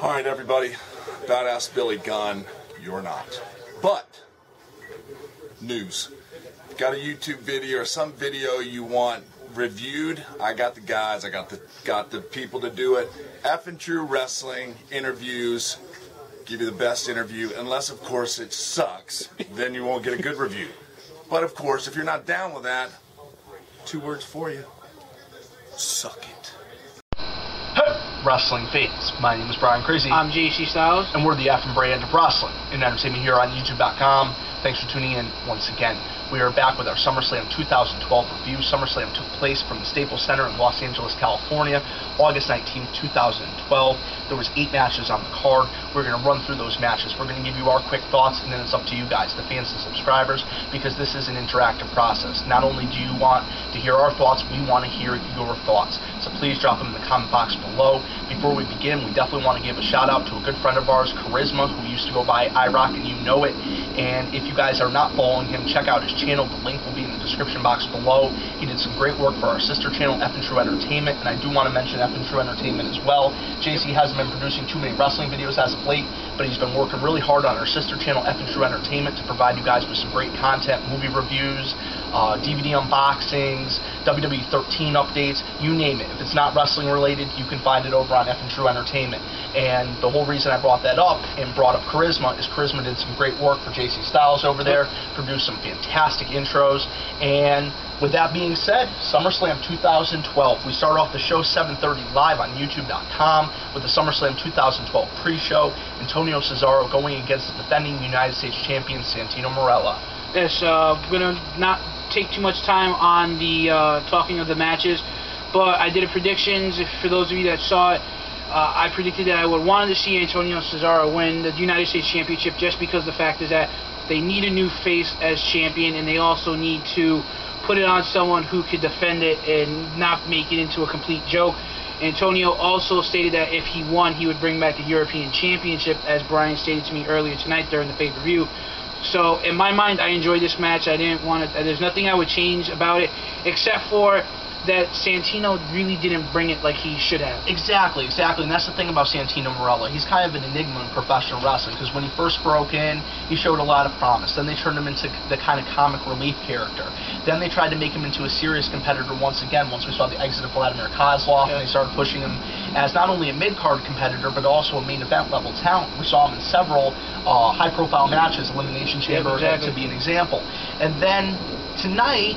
All right, everybody. Badass Billy Gunn, you're not. But, news. Got a YouTube video or some video you want reviewed? I got the guys. I got the people to do it. Effing True Wrestling interviews. Give you the best interview. Unless, of course, it sucks. Then you won't get a good review. But, of course, if you're not down with that, 2 words for you. Suck it. Wrestling fans. My name is Brian Crazy. I'm JC Styles. And we're the Effing brand of wrestling and entertainment here on YouTube.com. Thanks for tuning in once again. We are back with our SummerSlam 2012 review. SummerSlam took place from the Staples Center in Los Angeles, California, August 19, 2012. There was 8 matches on the card. We're going to run through those matches. We're going to give you our quick thoughts, and then it's up to you guys, the fans and subscribers, because this is an interactive process. Not only do you want to hear our thoughts, we want to hear your thoughts. So please drop them in the comment box below. Before we begin, we definitely want to give a shout out to a good friend of ours, Charisma, who used to go by iRock, and you know it. And if you guys are not following him, check out his channel. The link will be in the description box below. He did some great work for our sister channel, Effing True Entertainment, and I do want to mention Effing True Entertainment as well. JC hasn't been producing too many wrestling videos as of late, but he's been working really hard on our sister channel, Effing True Entertainment, to provide you guys with some great content, movie reviews, DVD unboxings, WWE 13 updates, you name it. If it's not wrestling related, you can find it over on Effing True Entertainment. And the whole reason I brought that up and brought up Charisma is Charisma did some great work for JC Styles over there, produced some fantastic intros, and with that being said, SummerSlam 2012. We start off the show 7:30 live on YouTube.com with the SummerSlam 2012 pre-show. Antonio Cesaro going against the defending United States champion Santino Marella. Yes, we're going to not take too much time on the talking of the matches, but I did a predictions. For those of you that saw it, I predicted that I would wanted to see Antonio Cesaro win the United States Championship, just because the fact is that they need a new face as champion, and they also need to put it on someone who could defend it and not make it into a complete joke. Antonio also stated that if he won, he would bring back the European Championship, as Brian stated to me earlier tonight during the pay-per-view. So in my mind, I enjoyed this match. I didn't want to. There's nothing I would change about it, except for that Santino really didn't bring it like he should have. Exactly. And that's the thing about Santino Marella. He's kind of an enigma in professional wrestling, because when he first broke in, he showed a lot of promise. Then they turned him into the kind of comic relief character. Then they tried to make him into a serious competitor once again, once we saw the exit of Vladimir Kozlov, and they started pushing him as not only a mid-card competitor, but also a main event level talent. We saw him in several high-profile matches, Elimination Chamber to be an example. And then tonight,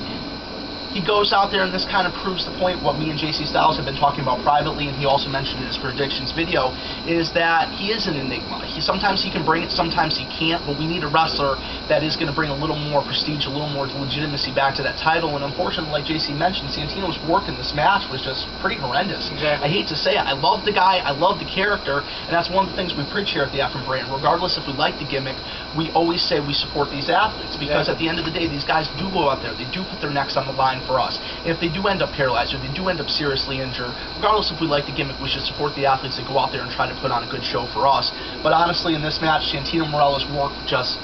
he goes out there, and this kind of proves the point, what me and JC Styles have been talking about privately, and he also mentioned in his predictions video, is that he is an enigma. Sometimes he can bring it, sometimes he can't, but we need a wrestler that is going to bring a little more prestige, a little more legitimacy back to that title. And unfortunately, like JC mentioned, Santino's work in this match was just pretty horrendous. Exactly. I hate to say it. I love the guy, I love the character, and that's one of the things we preach here at the Effing brand. Regardless if we like the gimmick, we always say we support these athletes, because at the end of the day, these guys do go out there, they do put their necks on the line for us. If they do end up paralyzed, or they do end up seriously injured, regardless if we like the gimmick, we should support the athletes that go out there and try to put on a good show for us. But honestly, in this match, Santino Marella's work just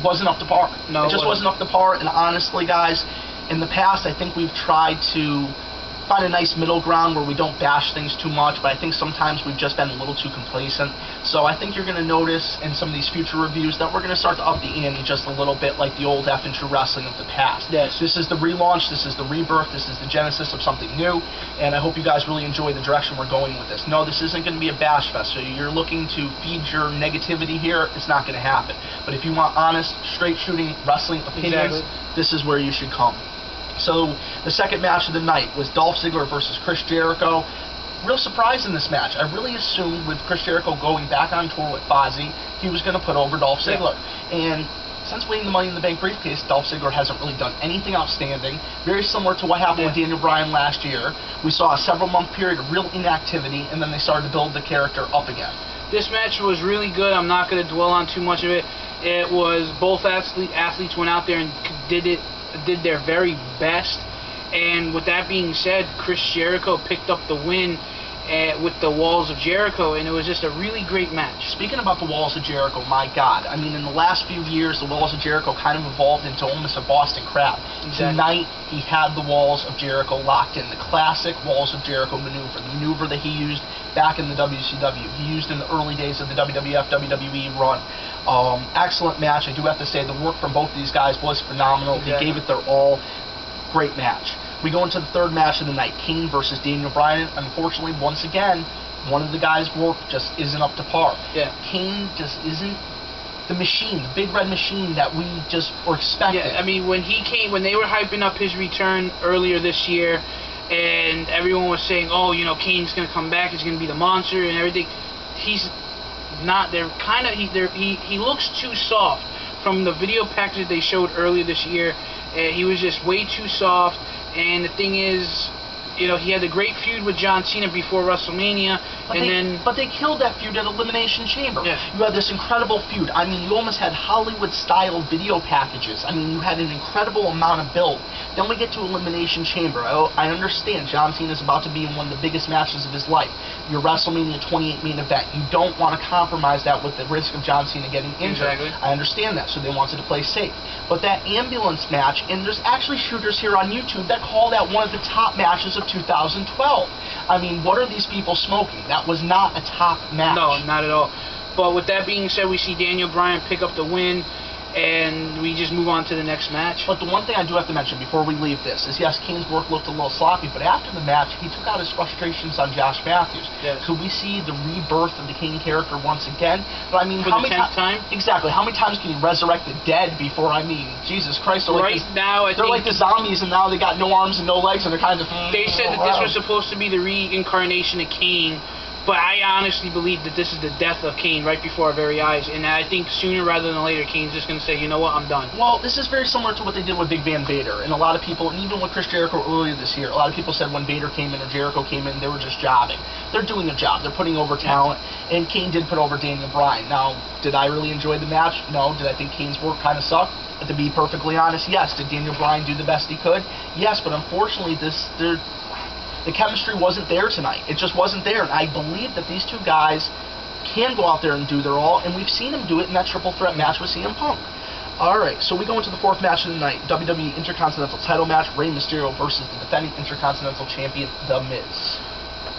wasn't up to par. No, it just wasn't up to par, and honestly, guys, in the past, I think we've tried to find a nice middle ground where we don't bash things too much, but I think sometimes we've just been a little too complacent. So I think you're going to notice in some of these future reviews that we're going to start to up the ante just a little bit, like the old Effing True Wrestling of the past. Yes. This is the relaunch, this is the rebirth, this is the genesis of something new, and I hope you guys really enjoy the direction we're going with this. No, this isn't going to be a bash fest, so you're looking to feed your negativity here, it's not going to happen. But if you want honest, straight shooting wrestling opinions, this is where you should come. So the second match of the night was Dolph Ziggler versus Chris Jericho. Real surprise in this match. I really assumed with Chris Jericho going back on tour with Fozzy, he was going to put over Dolph Ziggler. And since winning the Money in the Bank briefcase, Dolph Ziggler hasn't really done anything outstanding. Very similar to what happened with Daniel Bryan last year. We saw a several-month period of real inactivity, and then they started to build the character up again. This match was really good. I'm not going to dwell on too much of it. It was both athletes went out there and did their very best, and with that being said, Chris Jericho picked up the win with the Walls of Jericho, and it was just a really great match. Speaking about the Walls of Jericho, my God, I mean, in the last few years, the Walls of Jericho kind of evolved into almost a Boston Crab. Exactly. Tonight, he had the Walls of Jericho locked in, the classic Walls of Jericho maneuver, the maneuver that he used back in the WCW. He used in the early days of the WWF, WWE run. Excellent match. I do have to say, the work from both of these guys was phenomenal. Exactly. They gave it their all. Great match. We go into the third match of the night, Kane versus Daniel Bryan. Unfortunately, once again, one of the guys' work just isn't up to par. Yeah. Kane just isn't the machine, the big red machine that we just were expecting. Yeah, I mean, when they were hyping up his return earlier this year, and everyone was saying, oh, you know, Kane's going to come back, he's going to be the monster and everything, he's not. He looks too soft. From the video package they showed earlier this year, he was just way too soft. And the thing is, you know, he had a great feud with John Cena before WrestleMania, but they killed that feud at Elimination Chamber. Yeah. You had this incredible feud. I mean, you almost had Hollywood-style video packages. I mean, you had an incredible amount of build. Then we get to Elimination Chamber. I understand John Cena's about to be in one of the biggest matches of his life. Your WrestleMania 28 main event. You don't want to compromise that with the risk of John Cena getting injured. Exactly. I understand that, so they wanted to play safe. But that ambulance match, and there's actually shooters here on YouTube that call that one of the top matches of 2012. I mean, what are these people smoking? That was not a top match. No, not at all. But with that being said, we see Daniel Bryan pick up the win, and we just move on to the next match. But the one thing I do have to mention before we leave this is, yes, Kane's work looked a little sloppy, but after the match, he took out his frustrations on Josh Matthews. Yes. Could we see the rebirth of the Kane character once again? But I mean, For how the many 10th time? Exactly. How many times can you resurrect the dead before? I mean, Jesus Christ! They're like they're like the zombies, and now they got no arms and no legs, and they're kind of. They said that this was supposed to be the reincarnation of Kane. But I honestly believe that this is the death of Kane right before our very eyes. And I think sooner rather than later, Kane's just going to say, you know what, I'm done. Well, this is very similar to what they did with Big Van Vader. And a lot of people, and even with Chris Jericho earlier this year, a lot of people said when Vader came in or Jericho came in, they were just jobbing. They're doing their job. They're putting over talent. And Kane did put over Daniel Bryan. Now, did I really enjoy the match? No. Did I think Kane's work kind of sucked? To be perfectly honest, yes. Did Daniel Bryan do the best he could? Yes, but unfortunately, the chemistry wasn't there tonight. It just wasn't there. And I believe that these two guys can go out there and do their all, and we've seen them do it in that triple threat match with CM Punk. Alright, so we go into the fourth match of the night, WWE Intercontinental title match, Rey Mysterio versus the defending Intercontinental Champion, The Miz.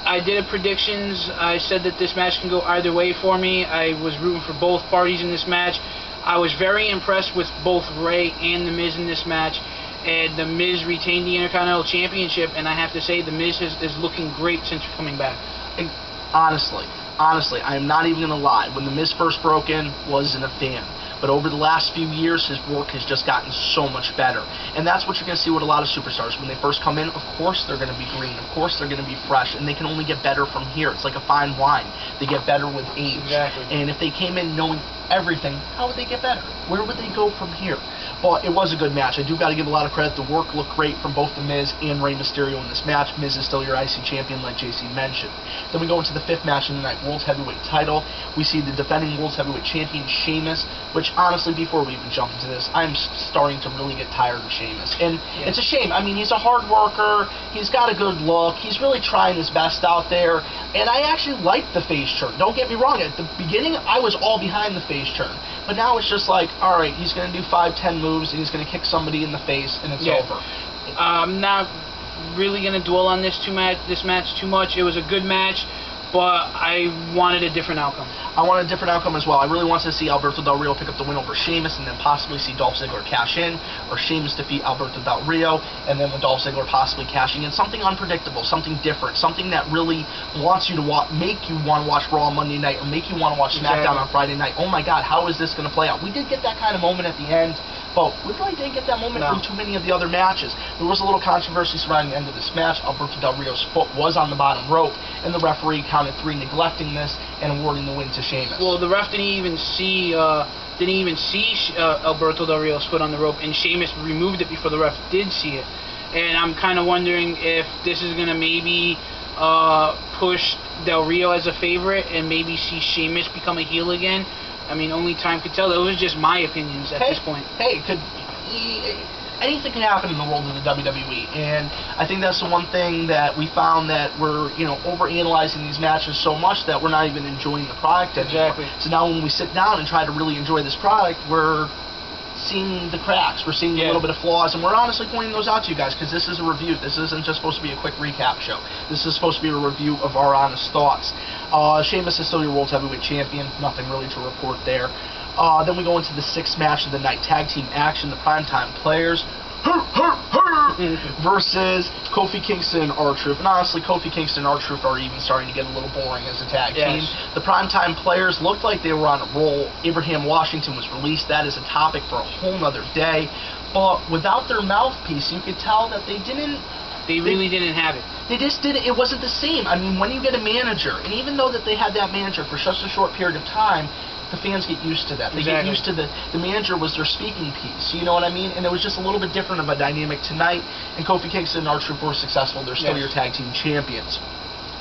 I did predictions. I said that this match can go either way for me. I was rooting for both parties in this match. I was very impressed with both Rey and The Miz in this match. And The Miz retained the Intercontinental Championship, and I have to say, The Miz is looking great since coming back. And honestly, I am not even going to lie. When The Miz first broke in, wasn't a fan. But over the last few years, his work has just gotten so much better. And that's what you're going to see with a lot of superstars. When they first come in, of course they're going to be green. Of course they're going to be fresh. And they can only get better from here. It's like a fine wine. They get better with age. Exactly. And if they came in knowing everything, how would they get better? Where would they go from here? Well, it was a good match. I do got to give a lot of credit. The work looked great from both The Miz and Rey Mysterio in this match. Miz is still your IC champion, like JC mentioned. Then we go into the fifth match of the night, World Heavyweight title. We see the defending World Heavyweight champion, Sheamus, which honestly, before we even jump into this, I'm starting to really get tired of Sheamus. And it's a shame. I mean, he's a hard worker. He's got a good look. He's really trying his best out there. And I actually like the face turn. Don't get me wrong. At the beginning, I was all behind the face turn. But now it's just like, all right, he's going to do 5-10 moves, and he's going to kick somebody in the face, and it's over. I'm not really going to dwell on this match too much. It was a good match, but I wanted a different outcome. I wanted a different outcome as well. I really wanted to see Alberto Del Rio pick up the win over Sheamus, and then possibly see Dolph Ziggler cash in, or Sheamus defeat Alberto Del Rio, and then with Dolph Ziggler possibly cashing in. Something unpredictable, something different, something that really wants you to make you want to watch Raw on Monday night, or make you want to watch SmackDown on Friday night. Oh my God, how is this going to play out? We did get that kind of moment at the end, but we really didn't get that moment from too many of the other matches. There was a little controversy surrounding the end of this match. Alberto Del Rio's foot was on the bottom rope, and the referee counted 3, neglecting this and awarding the win to Sheamus. Well, the ref didn't even see Alberto Del Rio's foot on the rope, and Sheamus removed it before the ref did see it. And I'm kind of wondering if this is going to maybe push Del Rio as a favorite and maybe see Sheamus become a heel again. I mean, only time could tell. Those are just my opinions at this point. Hey, anything can happen in the world of the WWE, and I think that's the one thing that we found, that we're, overanalyzing these matches so much that we're not even enjoying the product anymore. Exactly. So now when we sit down and try to really enjoy this product, we're seeing the cracks, we're seeing a little bit of flaws, and we're honestly pointing those out to you guys, because this is a review. This isn't just supposed to be a quick recap show. This is supposed to be a review of our honest thoughts. Sheamus is still your World Heavyweight Champion. Nothing really to report there. Then we go into the 6th match of the night. Tag team action. The Primetime Players versus Kofi Kingston and R-Truth. And honestly, Kofi Kingston and R-Truth are even starting to get a little boring as a tag team. The Primetime Players looked like they were on a roll. Abraham Washington was released. That is a topic for a whole nother day. But without their mouthpiece, you could tell that they really didn't have it. They just didn't. It wasn't the same. I mean, when you get a manager, and even though that they had that manager for such a short period of time, the fans get used to that. They get used to the manager was their speaking piece. You know what I mean? And it was just a little bit different of a dynamic tonight. And Kofi Kingston and R-Truth were successful. They're still your tag team champions.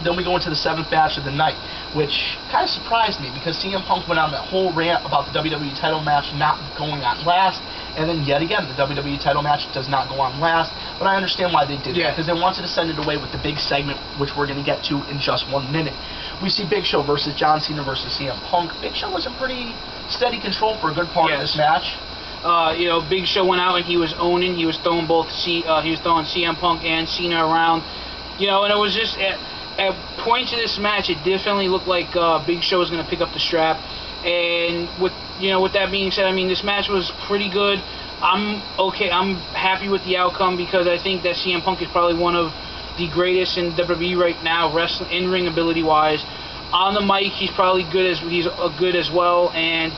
Then we go into the 7th match of the night, which kind of surprised me, because CM Punk went on that whole rant about the WWE title match not going on last, and then yet again, the WWE title match does not go on last, but I understand why they did that, because they wanted to send it away with the big segment, which we're going to get to in just 1 minute. We see Big Show versus John Cena versus CM Punk. Big Show was in pretty steady control for a good part of this match. Big Show went out and he was owning. He was throwing CM Punk and Cena around. And it was just at points in this match, it definitely looked like Big Show was going to pick up the strap. And with that being said, I mean, this match was pretty good. I'm happy with the outcome, because I think that CM Punk is probably one of the greatest in WWE right now, wrestling, in-ring ability-wise. On the mic, he's probably good as well, and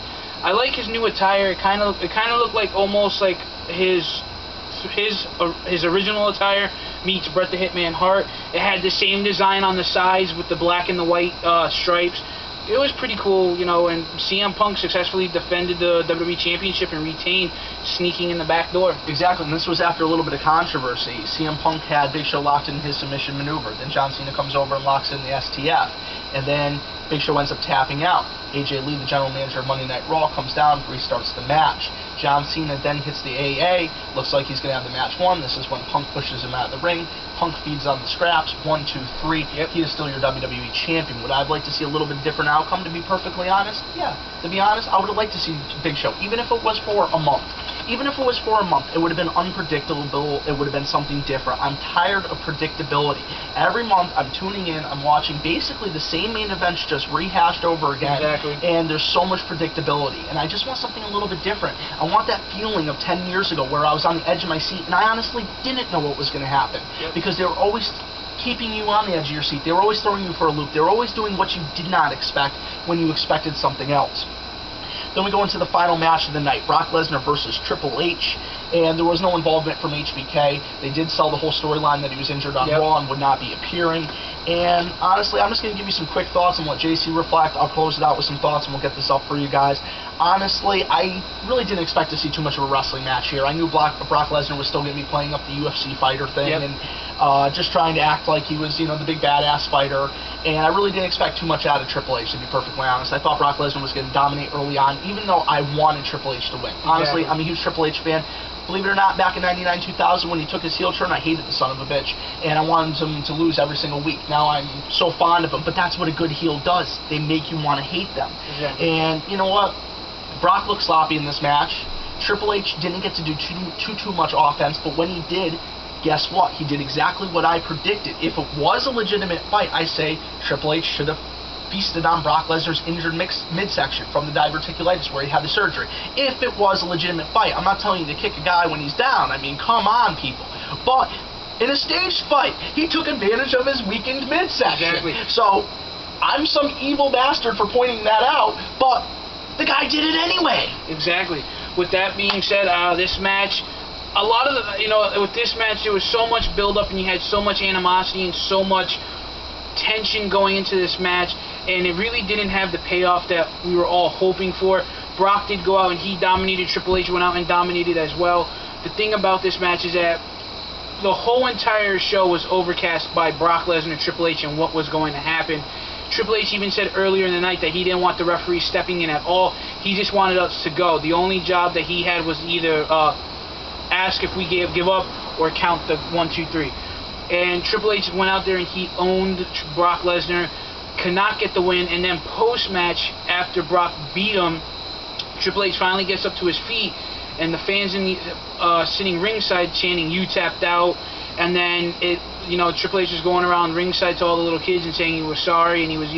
I like his new attire. It kind of looked like almost like his original attire meets Bret the Hitman Hart. It had the same design on the sides with the black and the white stripes. It was pretty cool, and CM Punk successfully defended the WWE Championship and retained, sneaking in the back door. Exactly, and this was after a little bit of controversy. CM Punk had Big Show locked in his submission maneuver. Then John Cena comes over and locks in the STF. And then Big Show ends up tapping out. AJ Lee, the general manager of Monday Night Raw, comes down, restarts the match. John Cena then hits the AA. Looks like he's going to have the match won. This is when Punk pushes him out of the ring. Punk feeds on the scraps. 1, 2, 3. He is still your WWE champion. Would I have liked to see a little bit different outcome, to be perfectly honest? Yeah. To be honest, I would have liked to see Big Show, even if it was for a month. Even if it was for a month, it would have been unpredictable. It would have been something different. I'm tired of predictability. Every month, I'm tuning in. I'm watching basically the same main events just rehashed over again. Exactly. And there's so much predictability. And I just want something a little bit different. I want that feeling of 10 years ago where I was on the edge of my seat and I honestly didn't know what was going to happen. Because they were always keeping you on the edge of your seat. They were always throwing you for a loop. They were always doing what you did not expect when you expected something else. Then we go into the final match of the night, Brock Lesnar versus Triple H, and there was no involvement from HBK. They did sell the whole storyline that he was injured on Raw and would not be appearing. And honestly, I'm just going to give you some quick thoughts and let JC reflect. I'll close it out with some thoughts and we'll get this up for you guys. Honestly, I really didn't expect to see too much of a wrestling match here. I knew Brock Lesnar was still going to be playing up the UFC fighter thing and just trying to act like he was, the big badass fighter. And I really didn't expect too much out of Triple H, to be perfectly honest. I thought Brock Lesnar was going to dominate early on, even though I wanted Triple H to win. Honestly, I'm a huge Triple H fan. Believe it or not, back in 99, 2000, when he took his heel turn, I hated the son of a bitch. And I wanted him to lose every single week. Now I'm so fond of him. But that's what a good heel does. They make you want to hate them. And you know what? Brock looked sloppy in this match. Triple H didn't get to do too much offense. But when he did, guess what? He did exactly what I predicted. If it was a legitimate fight, I say Triple H should have feasted on Brock Lesnar's injured midsection from the diverticulitis where he had the surgery. If it was a legitimate fight, I'm not telling you to kick a guy when he's down. I mean, come on, people. But in a staged fight, he took advantage of his weakened midsection. So I'm some evil bastard for pointing that out, but the guy did it anyway. Exactly. With that being said, this match, a lot of the, with this match, there was so much build-up and you had so much animosity and so much tension going into this match, and it really didn't have the payoff that we were all hoping for. Brock did go out and he dominated. Triple H went out and dominated as well. The thing about this match is that the whole entire show was overcast by Brock Lesnar and Triple H and what was going to happen. Triple H even said earlier in the night that he didn't want the referee stepping in at all. He just wanted us to go. The only job that he had was either ask if we give up or count the 1, 2, 3. And Triple H went out there and he owned Brock Lesnar, could not get the win, and then post-match, after Brock beat him, Triple H finally gets up to his feet, and the fans in the sitting ringside chanting, "You tapped out," and then Triple H was going around ringside to all the little kids and saying he was sorry, and he was,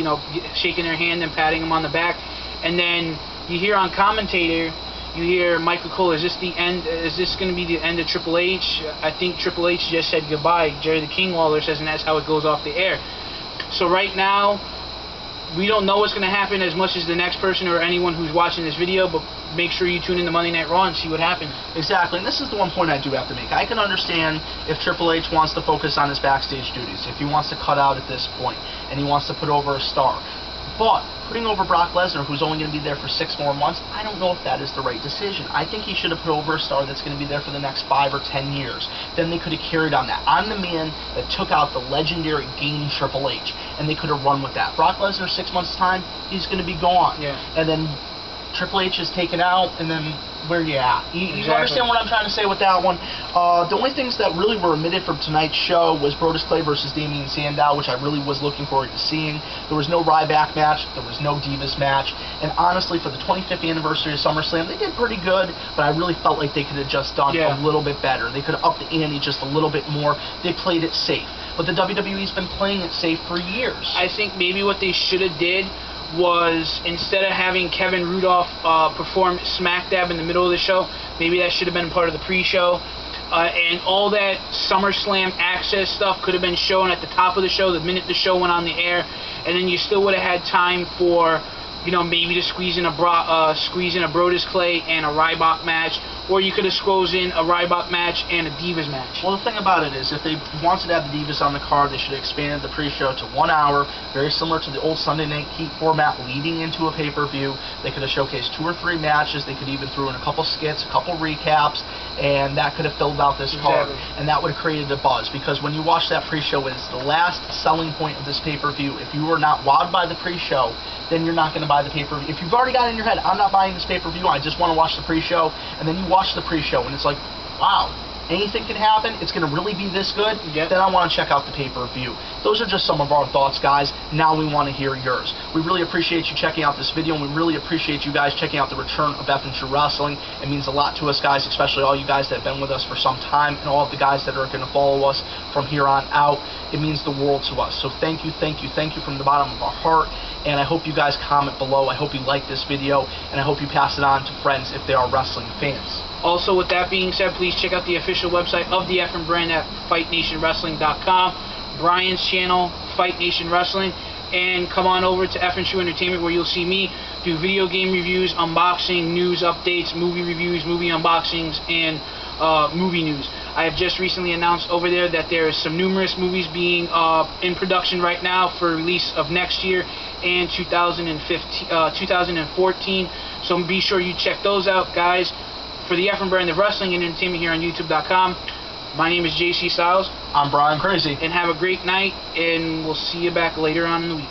shaking their hand and patting them on the back, and then you hear on commentator, you hear Michael Cole, is this the end? Is this going to be the end of Triple H? I think Triple H just said goodbye. Jerry the King Lawler says, and that's how it goes off the air. So right now, we don't know what's going to happen as much as the next person or anyone who's watching this video, but make sure you tune in to Monday Night Raw and see what happens. Exactly, and this is the one point I do have to make. I can understand if Triple H wants to focus on his backstage duties, if he wants to cut out at this point, and he wants to put over a star. But putting over Brock Lesnar, who's only going to be there for 6 more months, I don't know if that is the right decision. I think he should have put over a star that's going to be there for the next 5 or 10 years. Then they could have carried on that. I'm the man that took out the legendary Game Triple H, and they could have run with that. Brock Lesnar, 6 months' time, he's going to be gone. Yeah. And then Triple H is taken out, and then where you at? You understand what I'm trying to say with that one? The only things that really were omitted from tonight's show was Brodus Clay versus Damien Sandow, which I really was looking forward to seeing. There was no Ryback match. There was no Divas match. And honestly, for the 25th anniversary of SummerSlam, they did pretty good, but I really felt like they could have just done a little bit better. They could have upped the ante just a little bit more. They played it safe. But the WWE's been playing it safe for years. I think maybe what they should have did was, instead of having Kevin Rudolph perform smack dab in the middle of the show, maybe that should have been part of the pre-show. And all that SummerSlam access stuff could have been shown at the top of the show the minute the show went on the air, and then you still would have had time for, maybe to squeeze in a Brodus Clay and a Ryback match, or you could have squeezed in a Ryback match and a Divas match. Well, the thing about it is, if they wanted to have the Divas on the card, they should have expanded the pre-show to 1 hour, very similar to the old Sunday Night Heat format leading into a pay-per-view. They could have showcased 2 or 3 matches. They could even throw in a couple skits, a couple recaps, and that could have filled out this card. And that would have created a buzz, because when you watch that pre-show, it's the last selling point of this pay-per-view. If you are not wowed by the pre-show, then you're not going to buy the pay-per-view. If you've already got in your head, I'm not buying this pay-per-view, I just want to watch the pre-show, and then you watch the pre-show, and it's like, wow, anything can happen, it's going to really be this good, then I want to check out the pay-per-view. Those are just some of our thoughts, guys. Now we want to hear yours. We really appreciate you checking out this video, and we really appreciate you guys checking out the return of F and True Wrestling. It means a lot to us, guys, especially all you guys that have been with us for some time, and all of the guys that are going to follow us from here on out. It means the world to us. So thank you, thank you, thank you from the bottom of our heart, and I hope you guys comment below. I hope you like this video, and I hope you pass it on to friends if they are wrestling fans. Also, with that being said, please check out the official website of the FN brand at FightNationWrestling.com, Brian's channel, Fight Nation Wrestling, and come on over to FN True Entertainment, where you'll see me do video game reviews, unboxing, news updates, movie reviews, movie unboxings, and movie news. I have just recently announced over there that there is some numerous movies being in production right now for release of next year and 2014. So be sure you check those out, guys. For the FN brand of wrestling and entertainment here on YouTube.com, my name is JC Styles. I'm Brian Crazy. And have a great night, and we'll see you back later on in the week.